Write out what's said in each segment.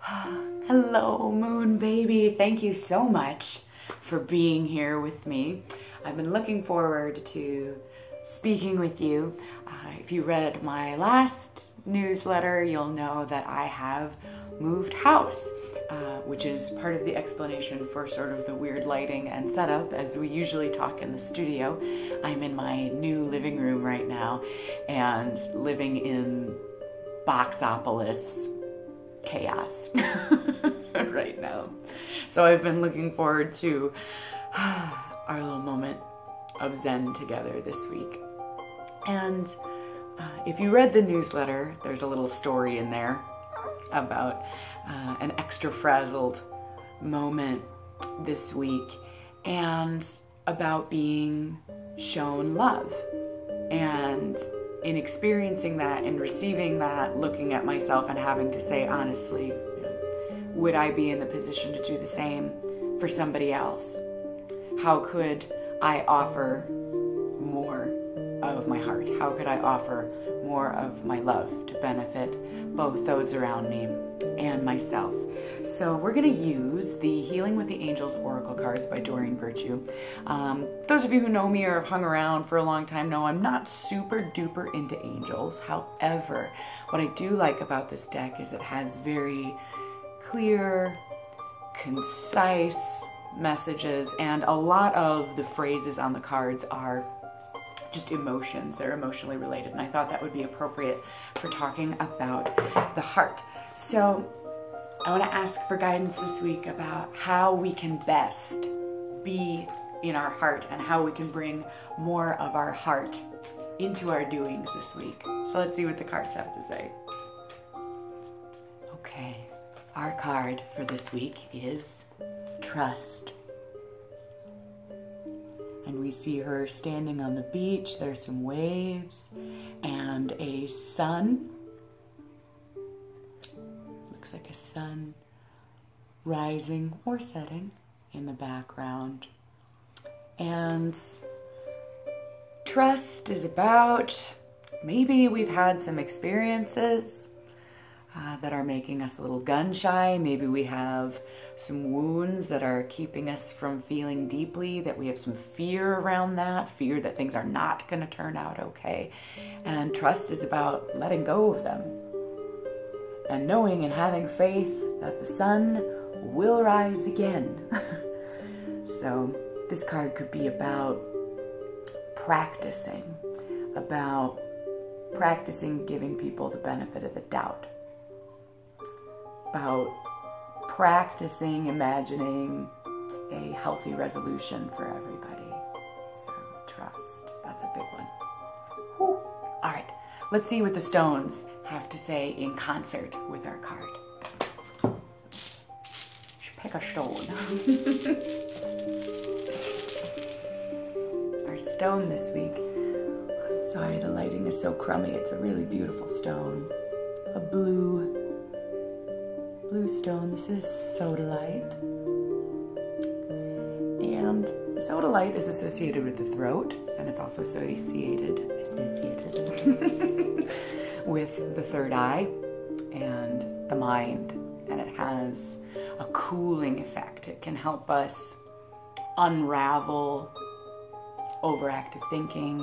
Hello, Moon Baby. Thank you so much for being here with me. I've been looking forward to speaking with you. If you read my last newsletter, you'll know that I have moved house, which is part of the explanation for sort of the weird lighting and setup as we usually talk in the studio. I'm in my new living room right now and living in Boxopolis chaos right now. So I've been looking forward to our little moment of Zen together this week. And if you read the newsletter, there's a little story in there about an extra frazzled moment this week and about being shown love. And in experiencing that and receiving that, looking at myself and having to say honestly, would I be in the position to do the same for somebody else? How could I offer more of my heart? How could I offer more of my love to benefit both those around me and myself? So we're going to use the Healing with the Angels Oracle cards by Doreen Virtue. Those of you who know me or have hung around for a long time know I'm not super duper into angels. However, what I do like about this deck is it has very clear, concise messages, and a lot of the phrases on the cards are just emotions. They're emotionally related, and I thought that would be appropriate for talking about the heart. So I want to ask for guidance this week about how we can best be in our heart and how we can bring more of our heart into our doings this week. So let's see what the cards have to say. Okay, our card for this week is Trust. And we see her standing on the beach. There's some waves and a sun. Looks like a sun rising or setting in the background. And trust is about maybe we've had some experiences that are making us a little gun shy. Maybe we have some wounds that are keeping us from feeling deeply, that we have some fear around that, fear that things are not going to turn out okay. And trust is about letting go of them and knowing and having faith that the sun will rise again. So this card could be about practicing giving people the benefit of the doubt, about practicing imagining a healthy resolution for everybody. So trust, that's a big one. Whew. All right, let's see what the stones have to say in concert with our card. Pick a stone. Our stone this week, I'm sorry the lighting is so crummy, it's a really beautiful stone. A blue stone. This is sodalite. And sodalite is associated with the throat, and it's also associated with the third eye and the mind. And it has a cooling effect. It can help us unravel overactive thinking.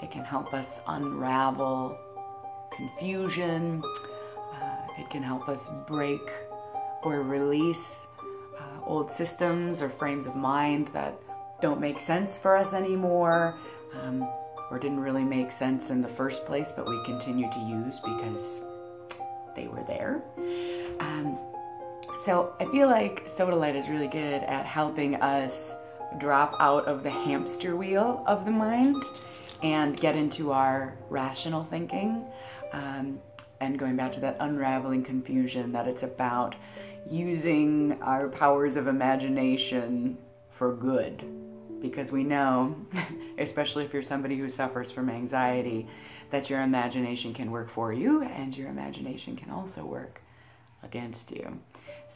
It can help us unravel confusion. It can help us break or release old systems or frames of mind that don't make sense for us anymore, or didn't really make sense in the first place, but we continue to use because they were there. So I feel like sodalite is really good at helping us drop out of the hamster wheel of the mind and get into our rational thinking. And going back to that unraveling confusion, that it's about using our powers of imagination for good. Because we know, especially if you're somebody who suffers from anxiety, that your imagination can work for you and your imagination can also work against you.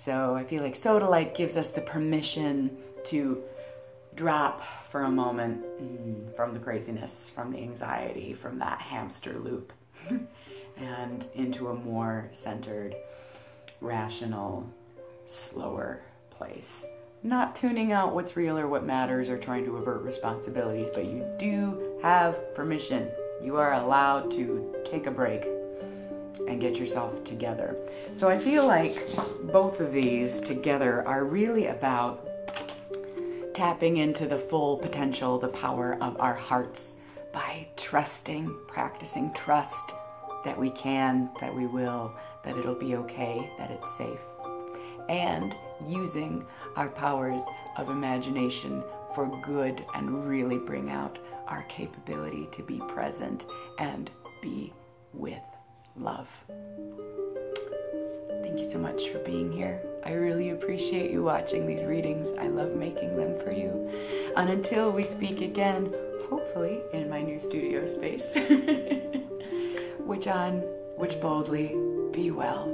So I feel like sodalite gives us the permission to drop for a moment from the craziness, from the anxiety, from that hamster loop, and into a more centered rational, slower place. Not tuning out what's real or what matters or trying to avert responsibilities, but you do have permission. You are allowed to take a break and get yourself together. So I feel like both of these together are really about tapping into the full potential, the power of our hearts by trusting, practicing trust that we can, that we will, that it'll be okay, that it's safe. And using our powers of imagination for good and really bring out our capability to be present and be with love. Thank you so much for being here. I really appreciate you watching these readings. I love making them for you. And until we speak again, hopefully in my new studio space, witch on, witch boldly, be well.